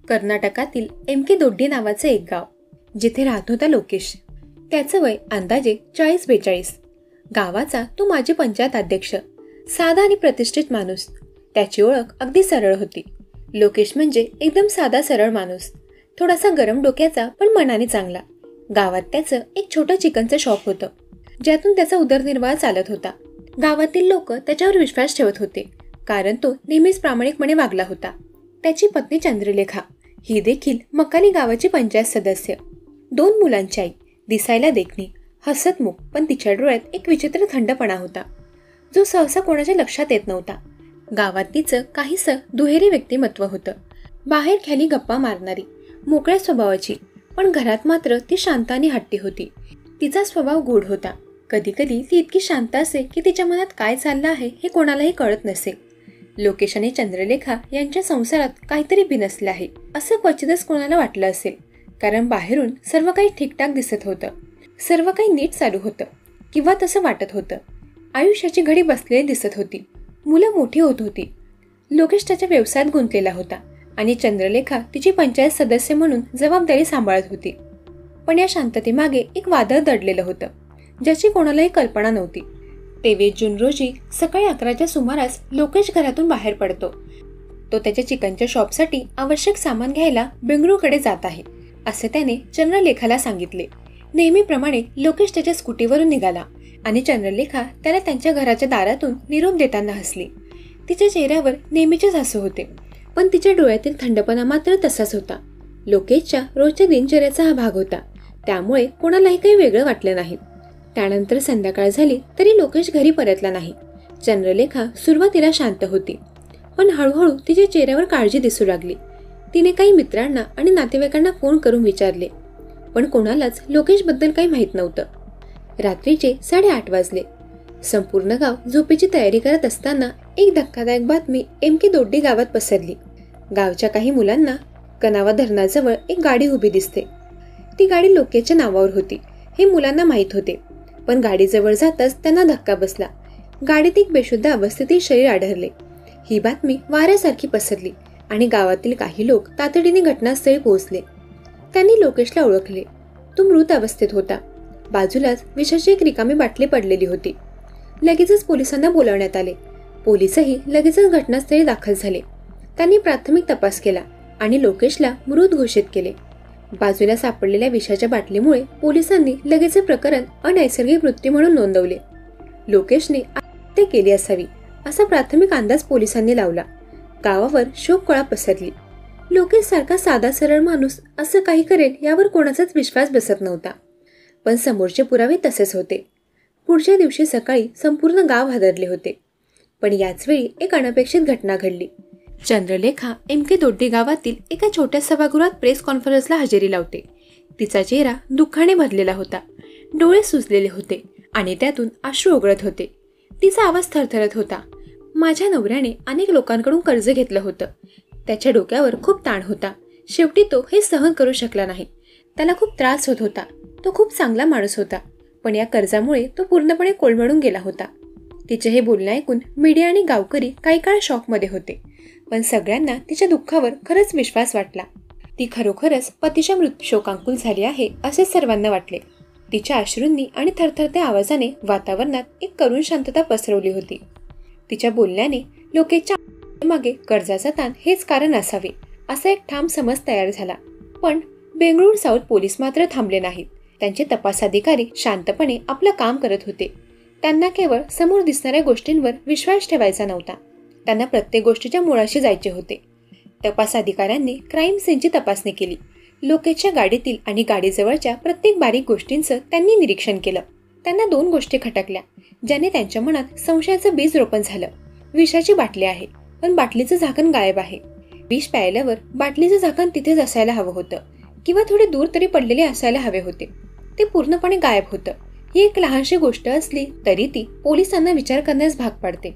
कर्नाटकातील एमके दोड्डी नावाचं एक गाव, जिथे राहत होता लोकेश. त्याचं वय अंदाजे 40-42. गावाचा तो माजी पंचायत अध्यक्ष, साधा आणि प्रतिष्ठित माणूस. त्याची ओळख अगदी सरळ होती. लोकेश म्हणजे एकदम साधा सरळ माणूस, थोडासा गरम डोक्याचा पण मनाने चांगला. गावात त्याचं एक छोटं चिकनचं शॉप होतं, ज्यातून त्याचा उदरनिर्वाह चालत होता. गावातील लोक त्याच्यावर विश्वास ठेवत होते, कारण तो नेहमीच प्रामाणिकपणे वागला होता. त्याची पत्नी चंद्रलेखा ही देखील मकानी गावाची पंचायत सदस्य. 2 मुलांची आई, दिसायला देखणी, हसतमुख, पण तिच्या डोळ्यात एक विचित्र थंडपणा होता, जो सहसा कोणाच्या लक्षात येत नव्हता. गावात तिचं काहीसं दुहेरी व्यक्तिमत्व होतं. बाहेर खाली गप्पा मारणारी, मोकळ्या स्वभावाची, पण घरात मात्र ती शांत आणि हट्टी होती. तिचा स्वभाव गूढ होता. कधी कधी ती इतकी शांत असे की तिच्या मनात काय चाललं आहे हे कोणालाही कळत नसे. लोकेश आणि चंद्रलेखा यांच्या संसारात काहीतरी बिनसलं आहे असं क्वचितच कोणाला वाटलं असेल, कारण बाहेरून सर्व काही ठीकठाक दिसत होतं. सर्व काही नीट चालू होतं, किंवा तसं वाटत होतं. आयुष्याची घडी बसलेली दिसत होती. मुलं मोठी होत होती. लोकेश त्याच्या व्यवसायात गुंतलेला होता आणि चंद्रलेखा तिची पंचायत सदस्य म्हणून जबाबदारी सांभाळत होती. पण या शांततेमागे एक वादळ दडलेलं होतं, ज्याची कोणालाही कल्पना नव्हती. 23 जून रोजी सकाळी 11च्या सुमारास लोकेश घरातून बाहेर पडतो. तो त्याच्या चिकनच्या शॉपसाठी आवश्यक सामान घ्यायला बेंगळूरकडे जात आहे असे त्याने चंद्रलेखाला सांगितले. नेहमीप्रमाणे लोकेश त्याच्या स्कूटीवरून निघाला आणि चंद्रलेखा त्याला त्यांच्या घराच्या दारातून निरोप देताना हसली. तिच्या चेहऱ्यावर नेहमीचेच हसू होते, पण तिच्या डोळ्यातील थंडपणा मात्र तसाच होता. लोकेशच्या रोजच्या दिनचर्याचा हा भाग होता, त्यामुळे कोणालाही काही वेगळं वाटलं नाही. त्यानंतर संध्याकाळ झाली तरी लोकेश घरी परतला नाही. चंद्रलेखा सुरुवातीला शांत होती, पण हळूहळू तिच्या चेहऱ्यावर काळजी दिसू लागली. तिने काही मित्रांना आणि नातेवाईकांना फोन करून विचारले, पण कोणालाच लोकेशबद्दल काही माहीत नव्हतं. रात्रीचे 8:30 वाजले. संपूर्ण गाव झोपेची तयारी करत असताना एक धक्कादायक बातमी एमके दोड्डी गावात पसरली. गावच्या काही मुलांना कनावा धरणाजवळ एक गाडी उभी दिसते. ती गाडी लोकेशच्या नावावर होती हे मुलांना माहीत होते, पण गाडीजवळ जाताच त्यांना धक्का बसला. गाडीत एक बेशुद्ध अवस्थेतील शरीर आढळले. ही बातमी वाऱ्यासारखी पसरली आणि गावातील काही लोक तातडीने घटनास्थळी पोहोचले. त्यांनी लोकेशला ओळखले. तो मृत अवस्थेत होता. बाजूलाच विषाची एक रिकामी बाटली पडलेली होती. लगेचच पोलिसांना बोलावण्यात आले. पोलिसही लगेचच घटनास्थळी दाखल झाले. त्यांनी प्राथमिक तपास केला आणि लोकेशला मृत घोषित केले. बाजूला सापडलेल्या विषाच्या बाटलीमुळे पोलिसांनी लगेच प्रकरण अनैसर्गिक मृत्यू म्हणून नोंदवले. लोकेशने आत्महत्या केली असावी असा प्राथमिक अंदाज पोलिसांनी लावला. गावावर शोककळा पसरली. लोकेश सारखा साधा सरळ माणूस असं काही करेल यावर कोणाचाच विश्वास बसत नव्हता, पण समोरचे पुरावे तसेच होते. पुढच्या दिवशी सकाळी संपूर्ण गाव हादरले होते, पण याच वेळी एक अनपेक्षित घटना घडली. चंद्रलेखा एमके दोड्डी गावातील एका छोट्या सभागृहात प्रेस कॉन्फरन्सला हजेरी लावते. तिचा चेहरा दुःखाने भरलेला होता. डोळे सुजलेले होते आणि त्यातून अश्रू ओघळत होते. तिचा आवाज थरथरत होता. माझ्या नवऱ्याने अनेक लोकांकडून कर्ज घेतलं होतं. त्याच्या डोक्यावर खूप ताण होता. शेवटी तो हे सहन करू शकला नाही. त्याला खूप त्रास होत होता. तो खूप चांगला माणूस होता, पण या कर्जामुळे तो पूर्णपणे कोलमडून गेला होता. तिचे हे बोलणे ऐकून मीडिया आणि गावकरी काही काळ शॉकमध्ये होते, पण सगळ्यांना तिच्या दुःखावर खरंच विश्वास वाटला. ती खरोखरच पतीच्या मृत्यू शोकांकुल झाली आहे असे सर्वांना वाटले. तिच्या अश्रूंनी आणि थरथरत्या आवाजाने वातावरणात एक करुण शांतता पसरवली होती. तिच्या बोलण्याने लोकेशच्या मागे कर्जाचा ताण हेच कारण असावे असा एक ठाम समज तयार झाला. पण बेंगळूर साऊथ पोलीस मात्र थांबले नाहीत. त्यांचे तपास अधिकारी शांतपणे आपलं काम करत होते. त्यांना केवळ समोर दिसणाऱ्या गोष्टींवर विश्वास ठेवायचा नव्हता. त्यांना प्रत्येक गोष्टीच्या मुळाशी जायचे होते. तपास अधिकाऱ्यांनी क्राईम सीनची तपासणी केली. लोकेशच्या गाडीतील आणि गाडीजवळच्या प्रत्येक बारीक गोष्टींचं त्यांनी निरीक्षण केलं. त्यांना 2 गोष्टी खटकल्या, ज्याने त्यांच्या मनात संशयाचं बीज रोपण झालं. विषाची बाटली आहे, पण बाटलीचं झाकण गायब आहे. विष प्यायल्यावर बाटलीचं झाकण तिथेच असायला हवं होतं, किंवा थोडे दूर तरी पडलेले असायला हवे होते. ते पूर्णपणे गायब होतं. ही एक लहानशी गोष्ट असली तरी ती पोलिसांना विचार करण्यास भाग पाडते.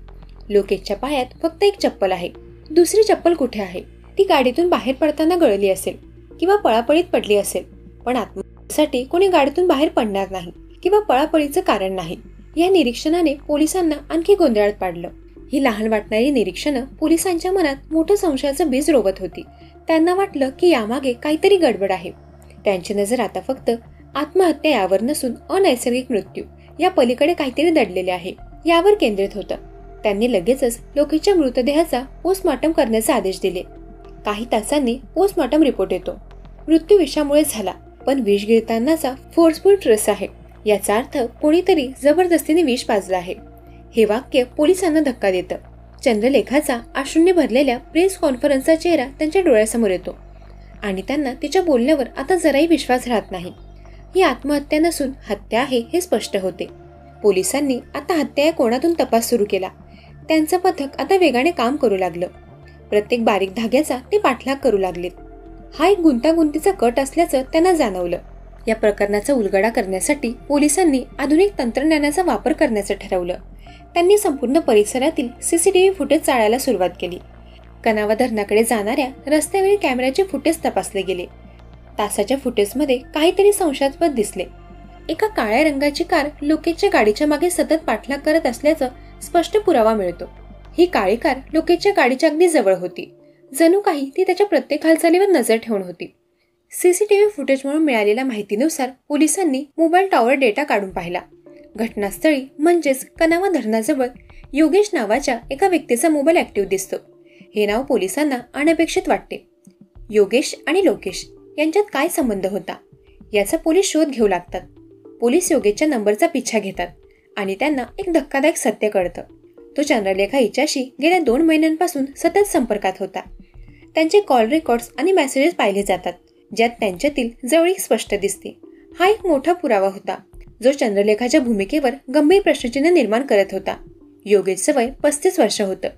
लोकेशच्या पायात फक्त एक चप्पल आहे. दुसरी चप्पल कुठे आहे? ती गाडीतून बाहेर पडताना गळली असेल किंवा पळापळीत पडली असेल, पण आत्महत्येसाठी कोणी गाडीतून बाहेर पडणार नाही किंवा पळापळीचं कारण नाही. या निरीक्षणाने पोलिसांना आणखी गोंधळात पाडलं. ही लहान वाटणारी निरीक्षणं पोलिसांच्या मनात मोठं संशयाचं बीज रोवत होती. त्यांना वाटलं की यामागे काहीतरी गडबड आहे. त्यांची नजर आता फक्त आत्महत्या यावर नसून अनैसर्गिक मृत्यू या पलीकडे काहीतरी दडलेले आहे यावर केंद्रित होतं. त्यांनी लगेचच लोकेशच्या मृतदेहाचा पोस्टमॉर्टम करण्याचे आदेश दिले. काही तासांनी पोस्टमॉर्टम रिपोर्ट येतो. मृत्यू विषामुळे झाला, पण विष गिळतानाचा फोर्सफुल ट्रेस आहे. याचा अर्थ कोणीतरी जबरदस्तीने विष पाजलं आहे. हे वाक्य पोलिसांना धक्का देतं. चंद्रलेखाचा अश्रूंनी भरलेल्या प्रेस कॉन्फरन्सचा चेहरा त्यांच्या डोळ्यासमोर येतो आणि त्यांना तिच्या बोलण्यावर आता जराही विश्वास राहत नाही. ही आत्महत्या नसून हत्या आहे हे स्पष्ट होते. पोलिसांनी आता हत्या या कोणातून तपास सुरू केला. त्यांचं पथक आता वेगाने काम करू लागलं. प्रत्येक बारीक धाग्याचा ते पाठलाग करू लागलेत. हा एक गुंतागुंतीचा कट असल्याचं त्यांना जाणवलं. या प्रकरणाचा उलगडा करण्यासाठी पोलिसांनी आधुनिक तंत्रज्ञानाचा वापर करण्याचं ठरवलं. त्यांनी संपूर्ण परिसरातील सीसीटीव्ही फुटेज चाळायला सुरुवात केली. कनावा धरणाकडे जाणाऱ्या रस्त्यावरील कॅमेऱ्याचे फुटेज तपासले गेले. तासाच्या फुटेजमध्ये काहीतरी संशयास्पद दिसले. एका काळ्या रंगाची कार लोकेशच्या गाडीच्या मागे सतत पाठलाग करत असल्याचा स्पष्ट पुरावा मिळतो. ही काळी कार लोकेशच्या गाडीच्या अगदी जवळ होती. जणू काही ती त्याच्या प्रत्येक हालचालीवर नजर ठेवून होती. सीसीटीव्ही फुटेज म्हणून मिळालेल्या माहितीनुसार पोलिसांनी मोबाईल टॉवर डेटा काढून पाहिला. घटनास्थळी म्हणजेच कनावा धरणाजवळ योगेश नावाच्या एका व्यक्तीचा मोबाईल ऍक्टिव्ह दिसतो. हे नाव पोलिसांना अनपेक्षित वाटते. योगेश आणि लोकेश यांच्यात काय संबंध होता याचा पोलीस शोध घेऊ लागतात. पोलीस योगेशच्या नंबरचा पिछा घेतात आणि त्यांना एक धक्कादायक सत्य कळतं. तो चंद्रलेखा हिच्याशी गेल्या 2 महिन्यांपासून सतत संपर्कात होता. त्यांचे कॉल रेकॉर्ड्स आणि मेसेजेस पाहिले जातात, ज्यात त्यांच्यातील जवळीक स्पष्ट दिसते. हा एक मोठा पुरावा होता जो चंद्रलेखाच्या भूमिकेवर गंभीर प्रश्नचिन्ह निर्माण करत होता. योगेशचं वय 35 वर्ष होतं.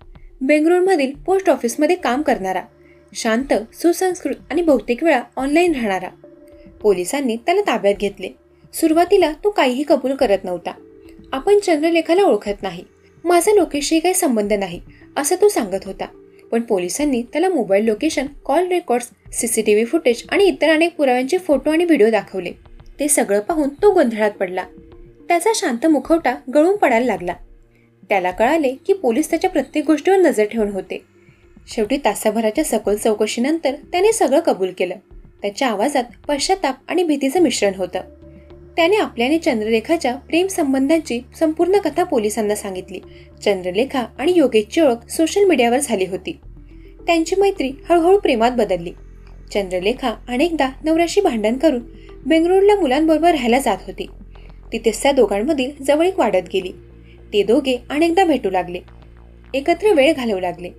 बेंगळुरूमधील पोस्ट ऑफिसमध्ये काम करणारा, शांत, सुसंस्कृत आणि बहुतेक वेळा ऑनलाईन राहणारा. पोलिसांनी त्याला ताब्यात घेतले. सुरुवातीला तो काहीही कबूल करत नव्हता. आपण चंद्रलेखाला ओळखत नाही, माझा लोकेशशी काही संबंध नाही असं तो सांगत होता. पण पोलिसांनी त्याला mobile location, call records, CCTV footage आणि इतर अनेक पुराव्यांचे फोटो आणि व्हिडिओ दाखवले. ते सगळं पाहून तो गोंधळात पडला. त्याचा शांत मुखवटा गळून पडायला लागला. त्याला कळाले की पोलीस त्याच्या प्रत्येक गोष्टीवर नजर ठेवून होते. शेवटी तासाभराच्या सखोल चौकशीनंतर त्याने सगळं कबूल केलं. त्याच्या आवाजात पश्चाताप आणि भीतीचं मिश्रण होतं. त्याने आपल्याने चंद्रलेखाच्या प्रेम संबंधांची संपूर्ण कथा पोलिसांना सांगितली. चंद्रलेखा आणि योगेशची ओळख सोशल मीडियावर झाली होती. त्यांची मैत्री हळूहळू प्रेमात बदलली. चंद्रलेखा अनेकदा नवऱ्याशी भांडण करून बेंगळुरूला मुलांबरोबर राहायला जात होती. तिथेच त्या दोघांमधील जवळीक वाढत गेली. ते दोघे अनेकदा भेटू लागले, एकत्र वेळ घालवू लागले.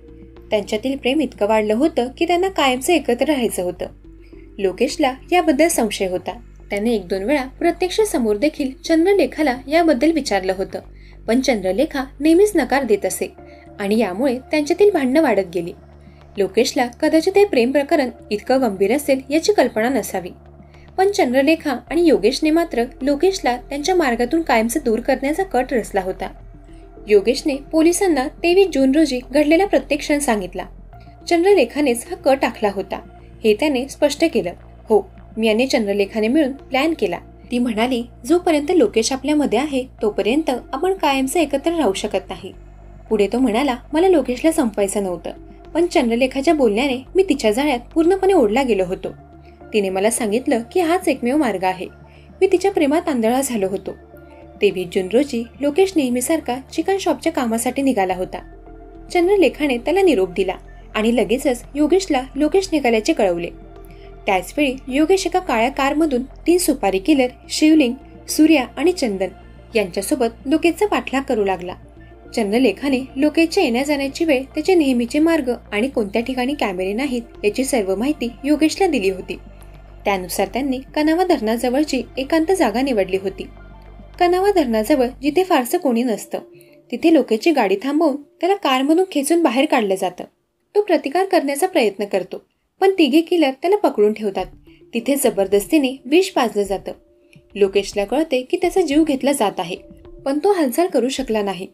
त्यांच्यातील प्रेम इतकं वाढलं होतं की त्यांना कायमचं एकत्र राहायचं होतं. लोकेशला याबद्दल संशय होता. त्याने 1-2 वेळा प्रत्यक्ष समोर देखील चंद्रलेखाला याबद्दल विचारलं होतं, पण चंद्रलेखा नेहमीच नकार देत असे आणि यामुळे त्यांच्यातील भांडणं वाढत गेली. लोकेशला कदाचित हे प्रेम प्रकरण इतकं गंभीर असेल याची कल्पना नसावी, पण चंद्रलेखा आणि योगेशने मात्र लोकेशला त्यांच्या मार्गातून कायमचं दूर करण्याचा कट रचला होता. योगेशने पोलिसांना 23 जून रोजी घडलेला प्रत्येक क्षण सांगितला. चंद्रलेखानेच हा कट आखला होता हे त्याने स्पष्ट केलं. हो, मी आणि चंद्रलेखाने मिळून प्लॅन केला. ती म्हणाली, जोपर्यंत लोकेश आपल्यामध्ये आहे तोपर्यंत आपण कायमचं एकत्र राहू शकत नाही. पुढे तो म्हणाला, मला लोकेशला संपवायचं नव्हतं, पण चंद्रलेखाच्या बोलण्याने मी तिच्या जाळ्यात पूर्णपणे ओढला गेलो होतो. तिने मला सांगितलं की हाच एकमेव मार्ग आहे. मी तिच्या प्रेमात आंधळा झालो होतो. 23 जून रोजी लोकेश नेहमीसारखा चिकन शॉपच्या कामासाठी निघाला होता. चंद्रलेखाने त्याला निरोप दिला आणि लगेचच योगेशला लोकेश निघाल्याचे कळवले. त्याचवेळी योगेश एका काळ्या कारमधून 3 सुपारी किलर, शिवलिंग, सूर्या आणि चंदन यांच्यासोबत लोकेशचा पाठलाग करू लागला. चंद्रलेखाने लोकेशच्या येण्या जाण्याची वेळ, त्याचे नेहमीचे मार्ग आणि कोणत्या ठिकाणी कॅमेरे नाहीत याची सर्व माहिती योगेशला दिली होती. त्यानुसार त्यांनी कनावा धरणाजवळची एकांत जागा निवडली होती. कनावा धरणाजवळ जिथे फारसं कोणी नसतं तिथे लोकेशची गाडी थांबवून त्याला कारमधून खेचून बाहेर काढलं जातं. तो प्रतिकार करण्याचा प्रयत्न करतो, पण तिघे किलर त्याला पकडून ठेवतात. तिथे जबरदस्तीने विष पाजलं जातं. लोकेशला कळते की त्याचा जीव घेतला जात आहे, पण तो हालचाल करू शकला नाही.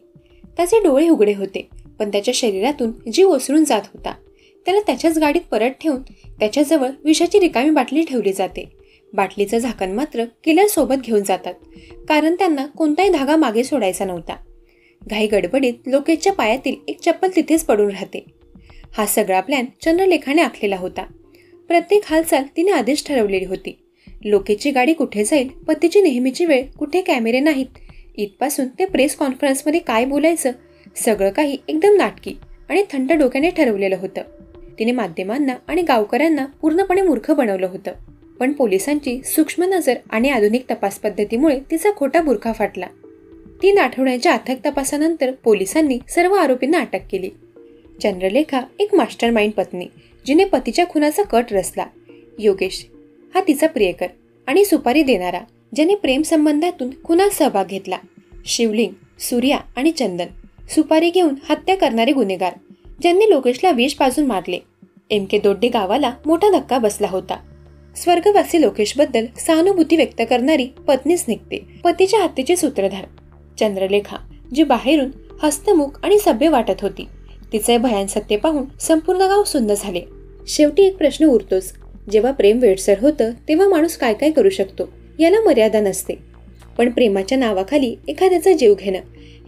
त्याचे डोळे उघडे होते, पण त्याच्या शरीरातून जीव ओसरून जात होता. त्याला त्याच्याच गाडीत परत ठेवून त्याच्याजवळ विषाची रिकामी बाटली ठेवली जाते. बाटलीचं झाकण मात्र किलर सोबत घेऊन जातात, कारण त्यांना कोणताही धागा मागे सोडायचा नव्हता. घाई गडबडीत लोकेशच्या पायातील एक चप्पल तिथेच पडून राहते. हा सगळा प्लॅन चंद्रलेखाने आखलेला होता. प्रत्येक हालचाल तिने आधीच ठरवलेली होती. लोकेशची गाडी कुठे जाईल, पतीची नेहमीची वेळ, कुठे कॅमेरे नाहीत, इथपासून ते प्रेस कॉन्फरन्समध्ये काय बोलायचं, सगळं काही एकदम नाटकी आणि थंड डोक्याने ठरवलेलं होतं. तिने माध्यमांना आणि गावकऱ्यांना पूर्णपणे मूर्ख बनवलं होतं. पण पोलिसांची सूक्ष्म नजर आणि आधुनिक तपास पद्धतीमुळे तिचा खोटा बुरखा फाटला. 3 आठवड्यांच्या अथक तपासानंतर पोलिसांनी सर्व आरोपींना अटक केली. चंद्रलेखा एक मास्टर माइंड पत्नी, जिने पतीच्या खुनाचा कट रचला. योगेश हा तिचा प्रियकर आणि सुपारी देणारा, ज्याने प्रेम संबंधातून खुनात सहभाग घेतला. शिवलिंग, सूर्या आणि चंदन सुपारी घेऊन हत्या करणारे गुन्हेगार, ज्यांनी लोकेशला विष पाजून मारले. एम.के. दोड्डी गावाला मोठा धक्का बसला होता. स्वर्गवासी लोकेशबद्दल सहानुभूती व्यक्त करणारी पत्नीच निघते पतीच्या हत्येचे सूत्रधार. चंद्रलेखा, जी बाहेरून हस्तमुख आणि सभ्य वाटत होती, तिचे भयान सत्य पाहून संपूर्ण गाव सुन्न झाले. शेवटी एक प्रश्न उरतोच, जेव्हा प्रेम वेडसर होतं तेव्हा माणूस काय काय करू शकतो याला मर्यादा नसते. पण प्रेमाच्या नावाखाली एखाद्याचा जीव घेणं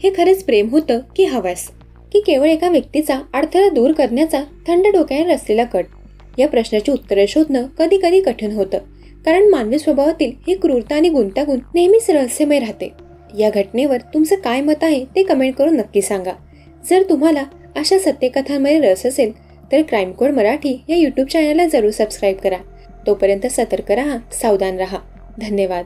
हे खरंच प्रेम होतं की हवास, की केवळ एका व्यक्तीचा अडथळा दूर करण्याचा थंड डोक्याने रचलेला कट? या प्रश्नाची उत्तरे शोधणं कधी कधी कठीण होतं, कारण मानवी स्वभावातील ही क्रूरता आणि गुंतागुंत नेहमीच रहस्यमय राहते. या घटनेवर तुमचं काय मत आहे ते कमेंट करून नक्की सांगा. जर तुम्हाला अशा सत्यकथांमध्ये रस असेल तर क्राईम कोड मराठी या यूट्यूब चॅनलला जरूर सबस्क्राईब करा. तोपर्यंत सतर्क राहा, सावधान राहा. धन्यवाद.